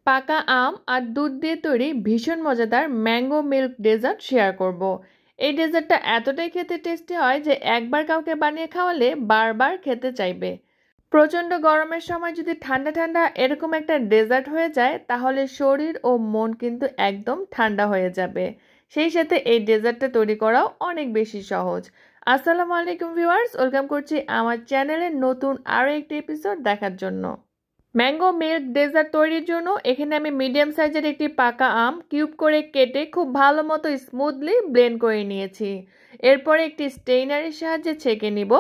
পাকা আম আর দুধ দিয়ে তৈরি ভীষণ মজাদার ম্যাঙ্গো মিল্ক ডেজার্ট শেয়ার করব। এই ডেজার্টটা এতটাই খেতে টেস্টি হয় যে একবার কাউকে বানিয়ে খাওয়ালে বারবার খেতে চাইবে। প্রচণ্ড গরমের সময় যদি ঠান্ডা ঠান্ডা এরকম একটা ডেজার্ট হয়ে যায় তাহলে শরীর ও মন কিন্তু একদম ঠান্ডা হয়ে যাবে। সেই সাথে এই ডেজার্টটা তৈরি করাও অনেক বেশি সহজ। আসসালামু আলাইকুম ভিউয়ার্স, ওয়েলকাম করছি আমার চ্যানেলের নতুন আরও একটি এপিসোড দেখার জন্য। ম্যাঙ্গো মিল্ক ডেজার্ট তৈরির জন্য এখানে আমি মিডিয়াম সাইজের একটি পাকা আম কিউব করে কেটে খুব ভালো মতো স্মুথলি ব্লেন্ড করে নিয়েছি। এরপরে একটি স্টেইনারের সাহায্যে ছেঁকে নিব।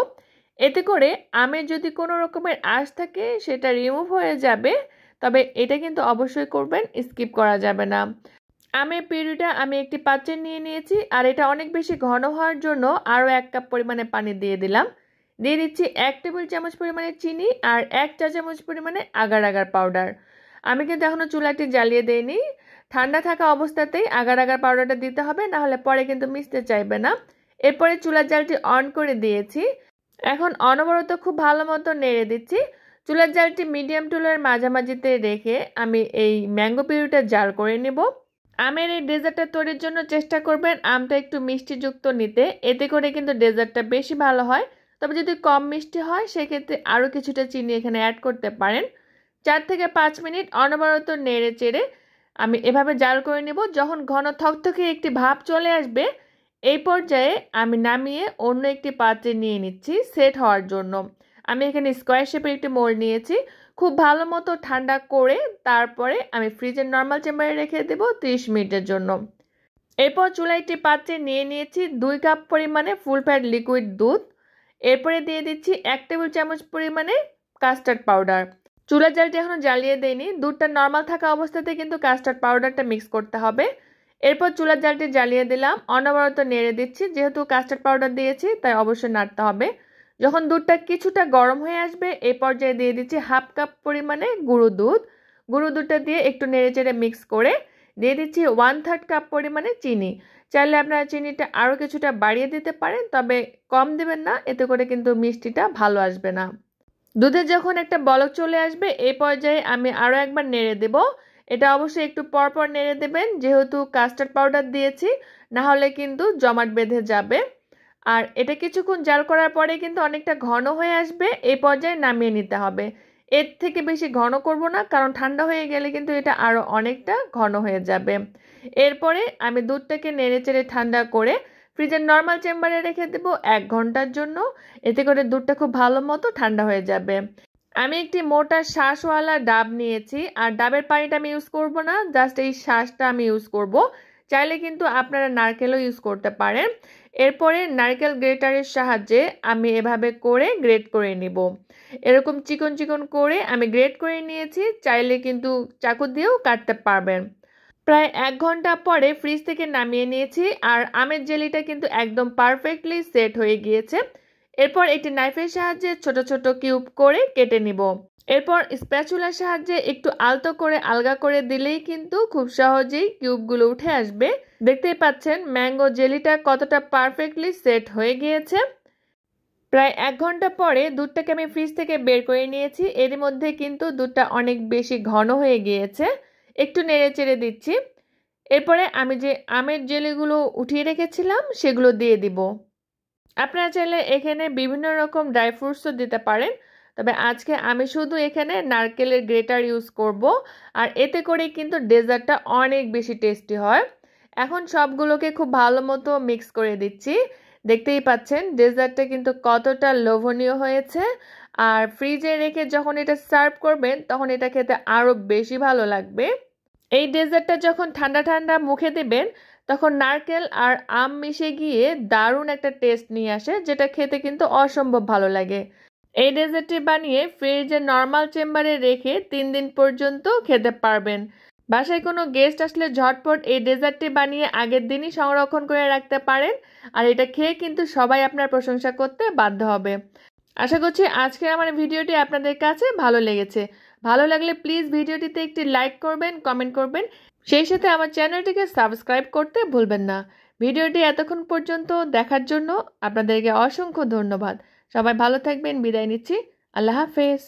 এতে করে আমের যদি কোনো রকমের আঁশ থাকে সেটা রিমুভ হয়ে যাবে, তবে এটা কিন্তু অবশ্যই করবেন, স্কিপ করা যাবে না। আমের পিউরিটা আমি একটি পাত্রে নিয়ে নিয়েছি আর এটা অনেক বেশি ঘন হওয়ার জন্য আরও 1 কাপ পরিমাণে পানি দিয়ে দিলাম। দিয়ে দিচ্ছি 1 টেবিল চামচ পরিমাণে চিনি আর 1 চা চামচ পরিমাণে আগার আগার পাউডার। আমি কিন্তু এখনও চুলাটি জ্বালিয়ে দেইনি। ঠান্ডা থাকা অবস্থাতেই আগার আগার পাউডারটা দিতে হবে, নাহলে পরে কিন্তু মিশতে চাইবে না। এরপরে চুলার জালটি অন করে দিয়েছি। এখন অনবরত খুব ভালো মতো নেড়ে দিচ্ছি। চুলার জালটি মিডিয়াম টু লোয়ের মাঝামাঝিতে রেখে আমি এই ম্যাঙ্গো পিউরিটা জাল করে নেব। আমের এই ডেজার্টটা তৈরির জন্য চেষ্টা করবেন আমটা একটু মিষ্টিযুক্ত নিতে, এতে করে কিন্তু ডেজার্টটা বেশি ভালো হয়। তবে যদি কম মিষ্টি হয় সেক্ষেত্রে আরও কিছুটা চিনি এখানে অ্যাড করতে পারেন। 4 থেকে 5 মিনিট অনবরত নেড়ে চেড়ে আমি এভাবে জাল করে নেব। যখন ঘন থকথকে একটি ভাপ চলে আসবে এই পর্যায়ে আমি নামিয়ে অন্য একটি পাত্রে নিয়ে নিচ্ছি সেট হওয়ার জন্য। আমি এখানে স্কোয়ার শেপের একটি মোল্ড নিয়েছি। খুব ভালো মতো ঠান্ডা করে তারপরে আমি ফ্রিজের নর্মাল চেম্বারে রেখে দেব 30 মিনিটের জন্য। এরপর চুলায় একটি পাত্রে নিয়ে নিয়েছি 2 কাপ পরিমাণে ফুল ফ্যাট লিকুইড দুধ। এরপরে দিয়ে দিচ্ছি 1 টেবিল চামচ পরিমাণে কাস্টার্ড পাউডার। চুলার জালটি এখনও জ্বালিয়ে দেইনি। দুধটা নর্মাল থাকা অবস্থাতে কিন্তু কাস্টার্ড পাউডারটা মিক্স করতে হবে। এরপর চুলার জালটি জ্বালিয়ে দিলাম, অনবরত নেড়ে দিচ্ছি। যেহেতু কাস্টার্ড পাউডার দিয়েছি তাই অবশ্যই নাড়তে হবে। যখন দুধটা কিছুটা গরম হয়ে আসবে এই পর্যায়ে দিয়ে দিচ্ছি 1/2 কাপ পরিমাণে গুঁড়ো দুধ। গুঁড়ো দুধটা দিয়ে একটু নেড়ে চেড়ে মিক্স করে দিয়ে দিচ্ছি 1/3 কাপ পরিমাণে চিনি। চাইলে আপনারা চিনিটা আরও কিছুটা বাড়িয়ে দিতে পারেন, তবে কম দেবেন না, এতে করে কিন্তু মিষ্টিটা ভালো আসবে না। দুধে যখন একটা বলক চলে আসবে এই পর্যায়ে আমি আরও একবার নেড়ে দেব। এটা অবশ্যই একটু পরপর নেড়ে দেবেন, যেহেতু কাস্টার্ড পাউডার দিয়েছি, না হলে কিন্তু জমাট বেঁধে যাবে। আর এটা কিছুক্ষণ জাল করার পরে কিন্তু অনেকটা ঘন হয়ে আসবে, এই পর্যায়ে নামিয়ে নিতে হবে। এর থেকে বেশি ঘন করব না, কারণ ঠান্ডা হয়ে গেলে কিন্তু এটা আরও অনেকটা ঘন হয়ে যাবে। এরপরে আমি দুধটাকে নেড়ে চেড়ে ঠান্ডা করে ফ্রিজের নর্মাল চেম্বারে রেখে দেবো 1 ঘন্টার জন্য। এতে করে দুধটা খুব ভালো মতো ঠান্ডা হয়ে যাবে। আমি একটি মোটা শাঁসওয়ালা ডাব নিয়েছি আর ডাবের পানিটা আমি ইউজ করব না, জাস্ট এই শাঁসটা আমি ইউজ করব। চাইলে কিন্তু আপনারা নারকেলও ইউজ করতে পারেন। এরপরে নারকেল গ্রেটারের সাহায্যে আমি এভাবে করে গ্রেট করে নিব। এরকম চিকন চিকন করে আমি গ্রেট করে নিয়েছি, চাইলে কিন্তু চাকু দিয়েও কাটতে পারবেন। প্রায় 1 ঘন্টা পরে ফ্রিজ থেকে নামিয়ে নিয়েছি আর আমের জেলিটা কিন্তু একদম পারফেক্টলি সেট হয়ে গিয়েছে। এরপর একটি নাইফের সাহায্যে ছোট ছোট কিউব করে কেটে নিব। এরপর স্প্যাচুলার সাহায্যে একটু আলতো করে আলগা করে দিলেই কিন্তু খুব সহজেই কিউবগুলো উঠে আসবে। দেখতেই পাচ্ছেন ম্যাঙ্গো জেলিটা কতটা পারফেক্টলি সেট হয়ে গিয়েছে। প্রায় 1 ঘন্টা পরে দুধটাকে আমি ফ্রিজ থেকে বের করে নিয়েছি। এর মধ্যে কিন্তু দুধটা অনেক বেশি ঘন হয়ে গিয়েছে। একটু নেড়ে চেড়ে দিচ্ছি। এরপরে আমি যে আমের জেলিগুলো উঠিয়ে রেখেছিলাম সেগুলো দিয়ে দিব। আপনারা চাইলে এখানে বিভিন্ন রকম ড্রাই ফ্রুটসও দিতে পারেন, তবে আজকে আমি শুধু এখানে নারকেলের গ্রেটার ইউজ করব। আর এতে করে কিন্তু ডেজার্টটা অনেক বেশি টেস্টি হয়। এখন সবগুলোকে খুব ভালো মতো মিক্স করে দিচ্ছি। দেখতেই পাচ্ছেন ডেজার্টটা কিন্তু কতটা লোভনীয় হয়েছে। আর ফ্রিজে রেখে যখন এটা সার্ভ করবেন তখন এটা খেতে আরও বেশি ভালো লাগবে। এই ডেজার্টটা যখন ঠান্ডা ঠান্ডা মুখে দেবেন তখন নারকেল আর আম মিশে গিয়ে দারুণ একটা টেস্ট নিয়ে আসে, যেটা খেতে কিন্তু অসম্ভব ভালো লাগে। এই ডেজার্টটি বানিয়ে ফ্রিজের নর্মাল চেম্বারে রেখে 3 দিন পর্যন্ত খেতে পারবেন। বাসায় কোনো গেস্ট আসলে ঝটপট এই ডেজার্টটি বানিয়ে আগের দিনই সংরক্ষণ করে রাখতে পারেন। আর এটা খেয়ে কিন্তু সবাই আপনার প্রশংসা করতে বাধ্য হবে। আশা করছি আজকের আমার ভিডিওটি আপনাদের কাছে ভালো লেগেছে। ভালো লাগলে প্লিজ ভিডিওটিতে একটি লাইক করবেন, কমেন্ট করবেন, সেই সাথে আমার চ্যানেলটিকে সাবস্ক্রাইব করতে ভুলবেন না। ভিডিওটি এতক্ষণ পর্যন্ত দেখার জন্য আপনাদেরকে অসংখ্য ধন্যবাদ। সবাই ভালো থাকবেন, বিদায় নিচ্ছি। আল্লাহ হাফেজ।